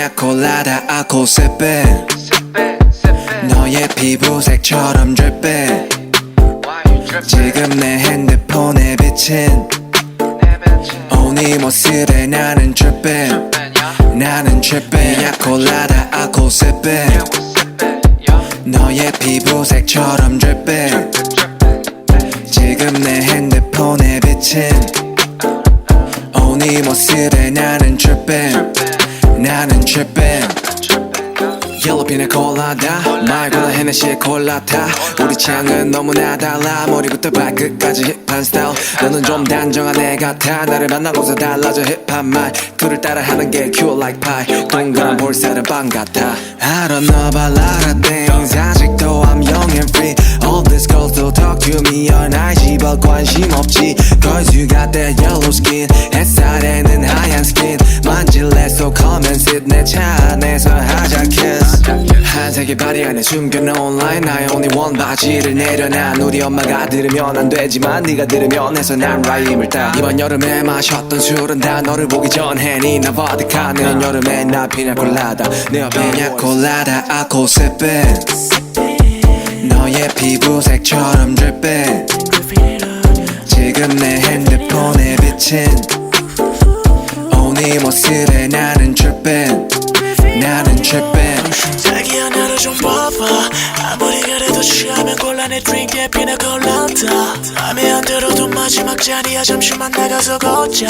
피냐콜라다 알코올 sipping 너의 피부색처럼 dripping 지금 내 핸드폰에 비친 네 모습에 나는 tripping 나는 tripping 피냐콜라다 알코올 sipping 너의 피부색처럼 dripping 지금 내 핸드폰에 비친 네 모습에 나는 tripping 나는 tripping 옐로우 피냐콜라다 말고는 헤네시의 콜라타 우리 취향은 너무나 달라 머리부터 발끝까지 힙한 스타일 너는 좀 단정한 애 같아 나를 만나고서 달라져 힙한 말 그를 따라하는 게 cute like pie 동그란 볼살은 빵 같아 I don't know about a lot of things 아직도 I'm young and free All these girls still talk to me on IG but 관심 없지 Cause you got that yellow skin 햇살에는 하얀 skin 만질래 so come and sit 내 차 안에서 하자 kiss 한색의 바디 안에 숨겨놓은 line I only want 바지를 내려놔 우리 엄마가 들으면 안 되지만 네가 들으면 해서 난 라임을 따 이번 여름에 마셨던 술은 다 너를 보기 전에 니나 보드카 내년 여름에 나 피냐콜라다 내 옆에 피냐콜라다 알코올 sipping 너의 피부색처럼 dripping 지금 내 핸드폰에 비친 네 모습에 나는 tripping 나는 tripping 자기야 나를 좀 봐봐 아무리 그래도 취하면 곤란해 드링크에 피냐콜라다 맘에 안 들어도 마지막 잔이야 잠시만 나가서 걷자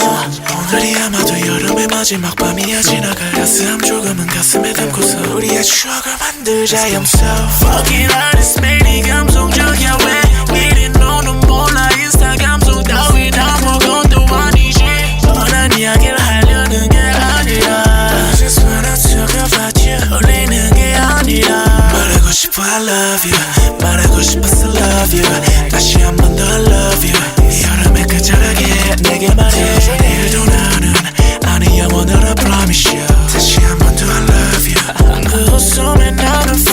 오늘이 아마도 여름의 마지막 밤이야 지나갈 따스함 조금은 가슴에 담고서 우리의 추억을 만들자 I'm so fucking honest 매일 감성적이야 왜 미리 너는 몰라 인스타 감성 따위 다 먹어도 아니지 뻔한 이야기를 하려는 게 아니라 I just wanna talk about you 울리는 게 아니라 말하고 싶어 I love you